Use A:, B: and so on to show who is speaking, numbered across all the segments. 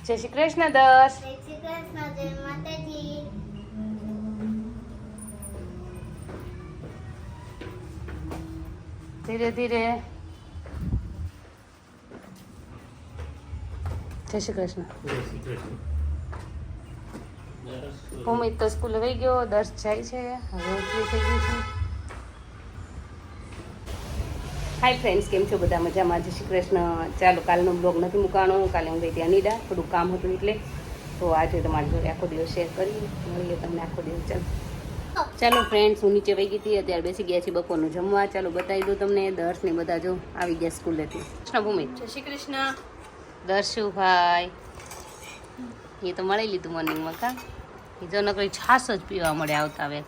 A: જય શ્રી કૃષ્ણ દર્શ.
B: જય શ્રી કૃષ્ણ, જય માતાજી.
A: ધીરે ધીરે. જય શ્રી કૃષ્ણ. ભૂમિત તો સ્કૂલે વહી ગયો, દર્શ જાય છે, હવે ઉઠી થઈ ગયું છે. હાય ફ્રેન્ડ્સ, કેમ છો બધા? મજામાં? જય શ્રી કૃષ્ણ. ચાલો, કાલનો બ્લોગ નથી મૂકાણો, કાલે હું ગઈ હતી અનિડા, થોડું કામ હતું એટલે, તો આજે તમારી જોડે આખો દિવસ શેર કરી મળીએ તમને આખો દિવસ. ચાલો ફ્રેન્ડ્સ, હું નીચે વહી ગઈ હતી, અત્યારે બેસી ગયા છીએ બપોરનું જમવા. ચાલો બતાવી દઉં તમને, દર્શ ને બધા જો આવી ગયા સ્કૂલેથી. કૃષ્ણ ભૂમિ.
C: જય શ્રી કૃષ્ણ.
A: દર્શુભાઈ એ તો મળી લીધું મોર્નિંગમાં. કા એ જો નકરી છાસ જ પીવા મળે આવતા આવે.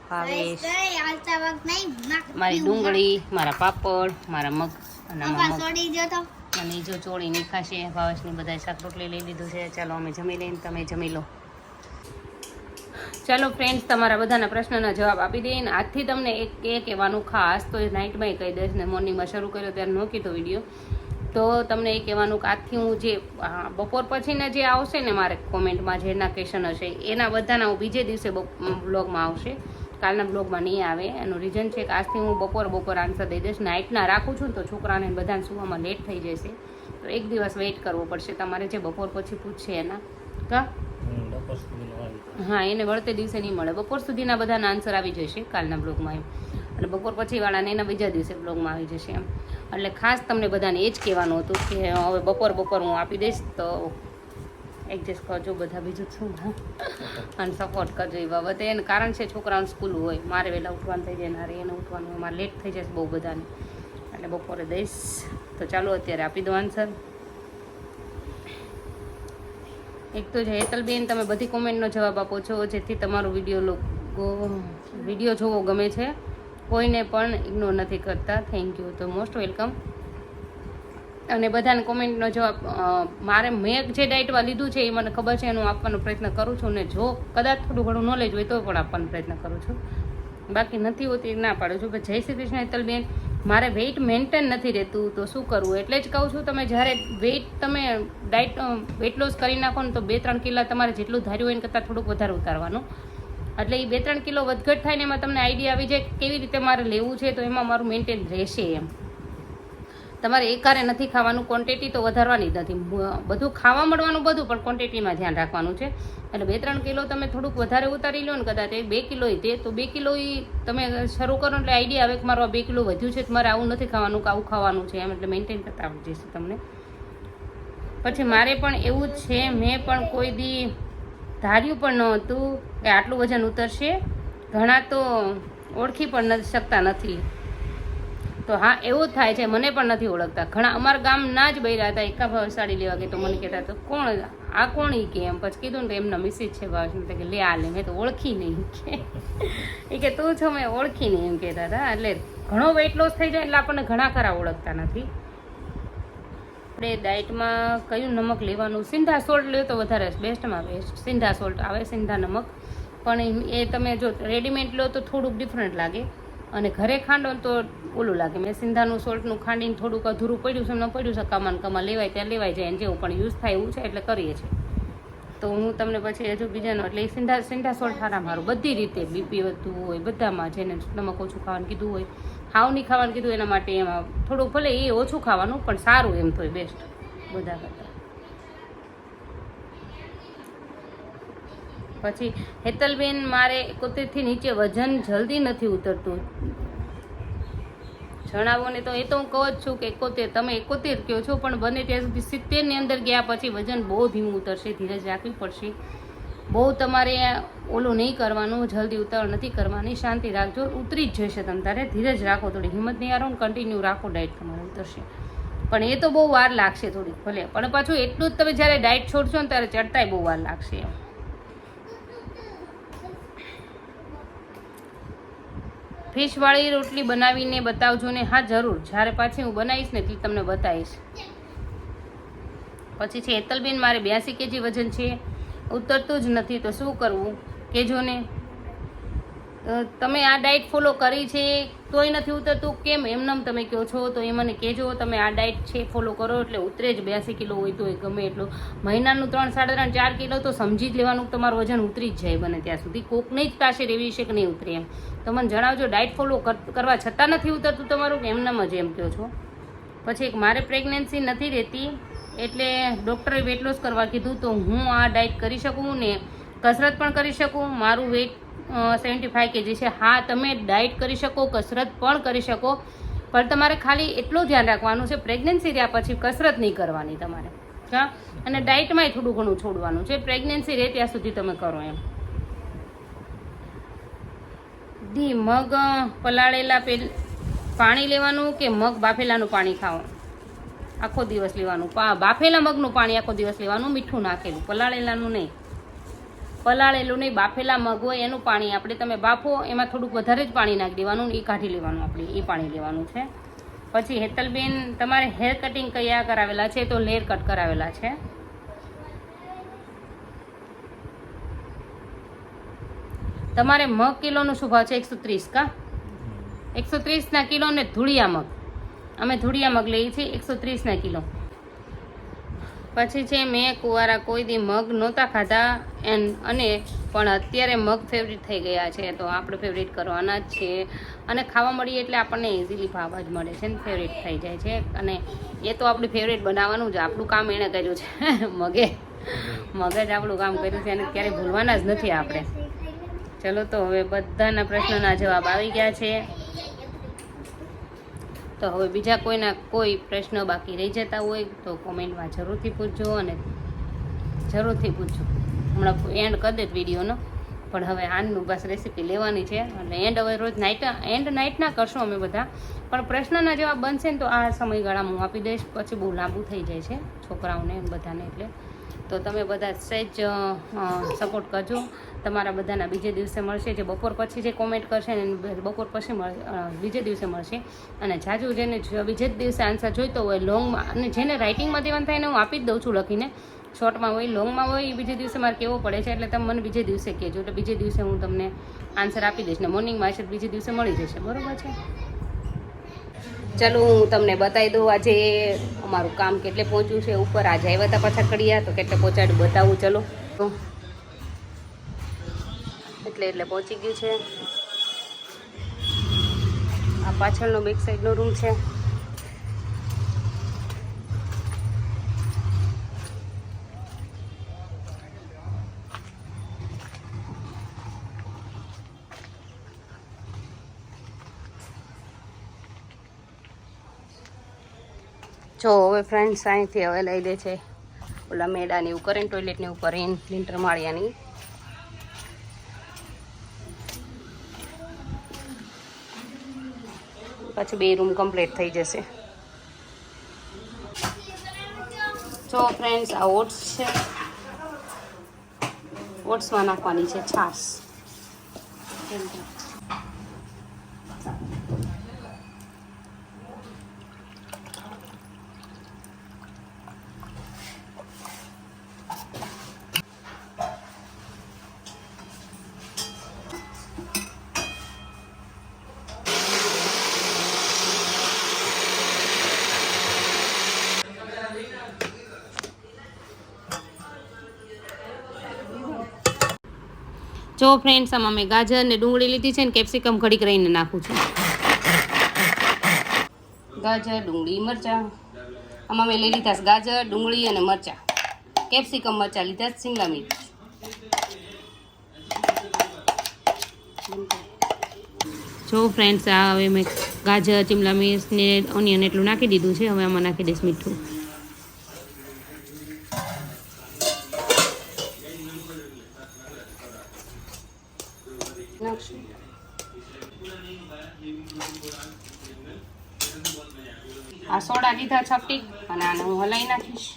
A: ભાવેશ,
B: હાલતા વખત નહીં
A: મારી ડુંગળી, મારા પાપડ, મારા મગ અને
B: પપ્પા
A: મગ
B: છોડી ગયો તો.
A: અને જો ચોળી નહીં ખાશે. ભાવેશની બધા શાક રોટલી લઈ લીધું છે. ચાલો અમે જમી લઈને તમે જમી લો. ચાલો ફ્રેન્ડ્સ, તમારા બધાના પ્રશ્નના જવાબ આપી દઈએ. આજથી તમને એક કહેવાનું ખાસ, તો એ નાઇટમાં કહી દઈશ ને, મોર્નિંગમાં શરૂ કર્યો ત્યારે ન કીધો વિડીયો, તો તમને એ કહેવાનું કે આજથી હું જે બપોર પછીના જે આવશે ને મારે કોમેન્ટમાં જેના ક્વેશ્ચન હશે એના બધાના હું બીજે દિવસે બ્લોગમાં આવશે, કાલના બ્લોગમાં નહીં આવે. એનું રીઝન છે કે આજથી હું બપોર આન્સર દઈ દઈશ. નાઇટના રાખું છું ને તો છોકરાને બધાને સુવામાં લેટ થઈ જશે, તો એક દિવસ વેઇટ કરવો પડશે તમારે જે બપોર પછી પૂછશે એના. કા હા, એને વળતે દિવસે નહીં મળે, બપોર સુધીના બધાના આન્સર આવી જશે કાલના બ્લોગમાં એમ, અને બપોર પછી વાળાને એના બીજા દિવસે બ્લોગમાં આવી જશે એમ. એટલે ખાસ તમને બધાને એ જ કહેવાનું હતું કે હવે બપોર હું આપી દઈશ, તો એડજસ્ટ કરજો બધા. બીજું શું, અને સપોર્ટ કરજો એ બાબતે. એનું કારણ છે છોકરાઓને સ્કૂલ હોય, મારે વહેલા ઉઠવાનું થઈ જાય, નારે એને ઉઠવાનું હોય, મારે લેટ થઈ જશે બહુ બધાને, એટલે બપોરે દઈશ. તો ચાલો અત્યારે આપી દો આન્સર. એક તો છે હેતલબેન, તમે બધી કોમેન્ટનો જવાબ આપો છો, જેથી તમારો વિડીયો જોવો ગમે છે, કોઈને પણ ઇગ્નોર નથી કરતા. થેન્ક યુ, તો મોસ્ટ વેલકમ. અને બધાને કોમેન્ટનો જવાબ મેં જે ડાયટમાં લીધું છે એ મને ખબર છે, એનું આપવાનો પ્રયત્ન કરું છું, ને જો કદાચ થોડું ઘણું નોલેજ હોય તો પણ આપવાનો પ્રયત્ન કરું છું, બાકી નથી હોતી ના પાડું છું. જય શ્રી કૃષ્ણ હેતલબેન, મારે વેઇટ મેન્ટેન નથી રહેતું તો શું કરવું? એટલે જ કહું છું, તમે જ્યારે તમે વેઇટ લોસ કરી નાખો ને તો 2-3 કિલો તમારે જેટલું ધાર્યું હોય એને કરતાં થોડુંક વધારે ઉતારવાનું, એટલે એ 2-3 કિલો વધઘટ થાય ને એમાં તમને આઈડિયા આવી જાય કેવી રીતે મારે લેવું છે, તો એમાં મારું મેન્ટેન રહેશે એમ. તમારે એકારે નથી ખાવાનું, ક્વોન્ટિટી તો વધારવાની જ નથી, બધું ખાવા મળવાનું બધું, પણ ક્વોન્ટિટીમાં ધ્યાન રાખવાનું છે. એટલે 2-3 કિલો તમે થોડુંક વધારે ઉતારી લો ને, કદાચ 2 કિલો તે, તો 2 કિલો તમે શરૂ કરો એટલે આઈડિયા આવે કે મારું 2 કિલો વધ્યું છે, મારે આવું નથી ખાવાનું કે આવું ખાવાનું છે એમ, એટલે મેન્ટેન કરતા આવડી જશે તમને. પછી મારે પણ એવું જ છે, મેં પણ કોઈ દી ધાર્યું પણ નહોતું કે આટલું વજન ઉતરશે. ઘણા તો ઓળખી પણ શકતા નથી. તો હા, એવું જ થાય છે, મને પણ નથી ઓળખતા. ઘણા અમારા ગામના જ બૈરા હતા, એકા ભાવ સાડી લેવા ગઈ તો મને કહેતા તો કોણ આ કોણ ઈ કે એમ. પછી કીધું ને તો એમના મિસિસ છે ભાવ કે લે આ લે, મેં તો ઓળખી નહીં કે તું છો, મેં ઓળખી નહીં એમ કહેતા હતા. એટલે ઘણો વેઇટ લોસ થઈ જાય એટલે આપણને ઘણા ખરા ઓળખતા નથી. આપણે ડાયટમાં કયું નમક લેવાનું? સિંધા સોલ્ટ લે તો વધારે બેસ્ટમાં બેસ્ટ. સિંધા સોલ્ટ આવે, સિંધા નમક, પણ એ તમે જો રેડીમેડ લો તો થોડુંક ડિફરન્ટ લાગે, અને ઘરે ખાંડો તો ઓલું લાગે. મેં સિંધાનું સોલ્ટનું ખાંડીને થોડુંક અધૂરું પડ્યું છે, ન પડ્યું છે, કમા લેવાય ત્યાં લેવાય જાય, જેવું પણ યુઝ થાય એવું છે એટલે કરીએ છીએ. તો હું તમને પછી હજુ બીજાનો, એટલે સિંધા સોલ્ટ સારા મારું બધી રીતે, બીપી વધતું હોય બધામાં, જેને નમક ઓછું ખાવાનું કીધું હોય, હાવ નહીં ખાવાનું કીધું એના માટે એમાં થોડુંક ભલે એ ઓછું ખાવાનું પણ સારું એમ તો બેસ્ટ બધા કરતાં. પછી હેતલબેન, મારે 71 થી નીચે વજન જલ્દી નથી ઉતરતું, જણાવો ને. તો એ તો હું કહું જ છું કે 71, તમે 71 કહો છો, પણ બને ત્યાં સુધી 70 ની અંદર ગયા પછી વજન બહુ ધીમું ઉતરશે, ધીરજ રાખવી પડશે. બહુ તમારે ઓલું નહીં કરવાનું, જલ્દી ઉતાવળ નથી કરવાની, શાંતિ રાખજો, ઉતરી જ જશે. તમે તારે ધીરજ રાખો, થોડી હિંમત નહીં હારો ને કન્ટિન્યુ રાખો, ડાયટ તમારે ઉતરશે. પણ એ તો બહુ વાર લાગશે થોડીક, ભલે, પણ પાછું એટલું જ તમે જ્યારે ડાયટ છોડશો ને ત્યારે ચડતાય બહુ વાર લાગશે એમ. ફિશવાળી રોટલી બનાવીને બતાવજો ને. હા જરૂર, જ્યારે પાછી હું બનાવીશ ને એટલે તમને બતાવીશ. પછી છે હેતલબેન, મારે 82 kg વજન છે, ઉતરતું જ નથી, તો શું કરવું કહેજો ને. તમે આ ડાયટ ફોલો કરી છે તોય નથી ઉતરતું કેમ એમનેમ તમે કહો છો? તો એ મને કહેજો. તમે આ ડાયટ છે ફોલો કરો એટલે ઉતરે જ. 82 કિલો હોય તો ગમે એટલું. મહિનાનું 3, 3.5, 4 કિલો તો સમજી જ લેવાનું કે તમારું વજન ઉતરી જ જાય બને ત્યાં સુધી. કોકની જ પાસે એવી છે કે નહીં ઉતરે એમ. તો મને જણાવજો ડાયટ ફોલો કરવા છતાં નથી ઉતરતું તમારું કે એમનેમ જ એમ કહો છો? પછી એક મારે પ્રેગ્નન્સી નથી રહેતી એટલે ડૉક્ટરે વેટ લોસ કરવા કીધું. તો હું આ ડાયટ કરી શકું ને કસરત પણ કરી શકું? મારું વેટ 75 kg છે. હા, તમે ડાયટ કરી શકો, કસરત પણ કરી શકો, પણ તમારે ખાલી એટલું ધ્યાન રાખવાનું છે પ્રેગ્નન્સી રહ્યા પછી કસરત નહીં કરવાની તમારે. હા, અને ડાયટમાંય થોડું ઘણું છોડવાનું છે. પ્રેગ્નન્સી રહે ત્યાં સુધી તમે કરો એમ. મગ પલાળેલા પાણી લેવાનું કે મગ બાફેલાનું પાણી ખાવાનું? આખો દિવસ લેવાનું. બાફેલા મગનું પાણી આખો દિવસ લેવાનું, મીઠું નાખેલું. પલાળેલાનું નહીં. પલાળેલું નહીં, બાફેલા મગ હોય એનું પાણી આપણે તમે બાફો એમાં થોડુંક વધારે જ પાણી નાખી દેવાનું, એ કાઢી લેવાનું. આપણે એ પાણી લેવાનું છે. પછી હેતલબેન, તમારે હેર કટિંગ કયા કરાવેલા છે? તો લેયર કટ કરાવેલા છે. તમારે મગ કિલોનો શું ભાવ છે? 130 કા? 130 કિલો ને ધૂળિયા મગ. અમે ધૂળિયા મગ લઈએ છીએ 130 કિલો. પછી છે મેં કુંવારા કોઈ દી મગ નહોતા ખાધા અને પણ અત્યારે મગ ફેવરિટ થઈ ગયા છે. તો આપણે ફેવરિટ કરવાના જ છે. અને ખાવા મળીએ એટલે આપણને ઇઝીલી ભાવ જ મળે છે ને, ફેવરિટ થઈ જાય છે. અને એ તો આપણું ફેવરિટ બનાવવાનું જ. આપણું કામ એણે કર્યું છે. મગે જ આપણું કામ કર્યું છે અને ક્યારેય ભૂલવાના જ નથી આપણે. ચલો, તો હવે બધાના પ્રશ્નોના જવાબ આવી ગયા છે. તો હવે બીજા કોઈ પ્રશ્ન બાકી રહી જતા હોય તો કોમેન્ટમાં જરૂરથી પૂછજો. અને જરૂરથી પૂછજો. હમણાં એન્ડ કરી દે વિડીયોનો, પણ હવે આનનું બસ રેસીપી લેવાની છે. એટલે એન્ડ હવે રોજ નાઇટના કરશું અમે બધા. પણ પ્રશ્નના જવાબ બનશે ને તો આ સમયગાળામાં હું આપી દઈશ. પછી બહુ લાંબુ થઈ જાય છે છોકરાઓને બધાને. એટલે તો તમે બધા સહેજ સપોર્ટ કરજો. તમારા બધાના બીજે દિવસે મળશે. જે બપોર પછી જે કોમેન્ટ કરશે ને બપોર પછી બીજે દિવસે મળશે. અને જાજુ જેને બીજે જ દિવસે આન્સર જોઈતો હોય લોંગમાં, અને જેને રાઇટિંગમાં દેવાનું થાય એને હું આપી જ દઉં છું લખીને. શોર્ટમાં હોય, લોંગમાં હોય, એ બીજે દિવસે મારે કેવો પડે છે. એટલે તમે મને બીજે દિવસે કહેજો. એટલે બીજે દિવસે હું તમને આન્સર આપી દઈશ. ને મોર્નિંગમાં હશે બીજે દિવસે મળી જશે. બરાબર છે? ચાલો, હું તમને બતાવી દઉં આજે અમારું કામ કેટલે પહોંચ્યું છે. ઉપર આજે આવ્યા હતા પાછા કડિયા, તો કેટલે પહોંચાડ્યું બતાવું. ચલો, એટલે પહોંચી ગયું છે. આ પાછળનો બેક સાઈડનો રૂમ છે. જો હવે ફ્રેન્ડ્સ અહીંથી હવે લઈ લે છે ઓલા મેડાની ઉપર, ટોયલેટની ઉપર લિન્ટર માળિયાની. પછી 2 રૂમ કમ્પ્લીટ થઈ જશે. જો ફ્રેન્ડ્સ, આ ઓટ્સ છે. ઓટ્સમાં નાખવાની છે છાશ. જો ફ્રેન્ડ્સ, આમાં મેં ગાજર ને ડુંગળી લીધી છે ને કેપ્સિકમ ઘડીક રહીને નાખું છું. ગાજર, ડુંગળી, મરચાં. આમાં મેં લઈ લીધા ગાજર, ડુંગળી અને મરચાં. કેપ્સિકમ મરચાં લીધા, શિમલા મિર્ચ. જો ફ્રેન્ડ્સ, આ હવે મેં ગાજર, શિમલા મિર્ચ ને ઓનિયન એટલું નાખી દીધું છે. હવે આમાં નાખી દઈશ મીઠું. આ સોડા લીધા છપટી, અને આને હું હલાવી નાખીશ.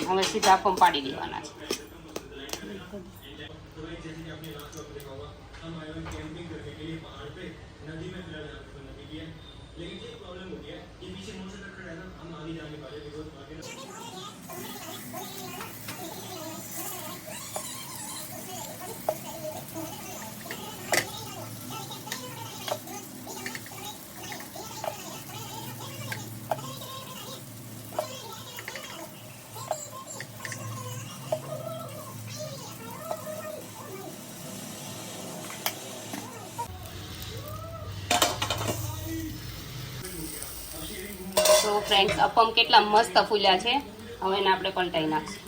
A: હવે સીધા પંપ પાડી દેવાના છે. ફ્રેન્ડ્સ અપમ કેટલા મસ્ત ફૂલ્યા છે. હવે એને આપણે પલટાઈ નાખશું.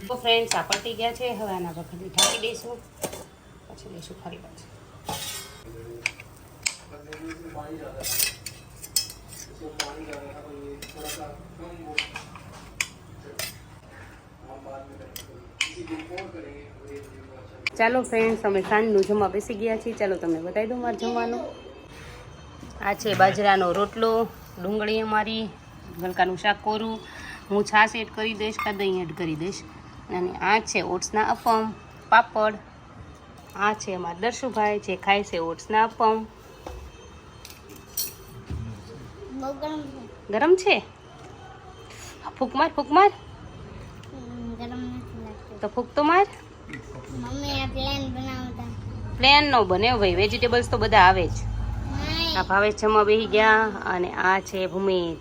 A: તો ફ્રેન્ડ્સ આ પલટી ગયા છે. હવે આના પર ખાલી ઢાંકી દઈશું, પછી લઈશું ફરી પાછું. ચાલો ફ્રેન્ડ્સ અમે સાંજનું જમવા બેસી ગયા છીએ. ચાલો તમને બતાવી દઉં મારે જમવાનું. આ છે બાજરાનો રોટલો, ડુંગળી અમારી, ગલકાનું શાક કોરું, હું છાશ એડ કરી દઈશ કાં દહીં એડ કરી દઈશ. અને આ છે ઓટ્સના અપમ, પાપડ. આ છે અમારા દર્શુભાઈ જે ખાય છે ઓટ્સના અપમ.
B: બહુ ગરમ છે.
A: ગરમ છે? ફૂંક માર, ફૂંક માર.
B: ગરમ નથી લાગતું.
A: તો ફૂંક તો માર.
B: મમ્મી આ પ્લેન બનાવતા.
A: પ્લેન નો બને ભાઈ, વેજીટેબલ્સ તો બધા આવે જ.
B: નહીં.
A: આ ભાવેશ જમવા બેસી ગયા અને આ છે ભૂમિત.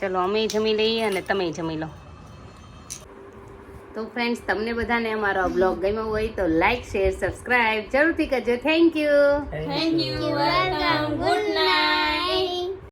A: ચલો અમે જમી લઈએ અને તમે જમી લો. તો ફ્રેન્ડ્સ તમને બધાને અમારો બ્લોગ ગમ્યો હોય તો લાઈક, શેર, સબસ્ક્રાઇબ જરૂરથી કરજો. Thank you.
B: Thank you. Welcome. Good night.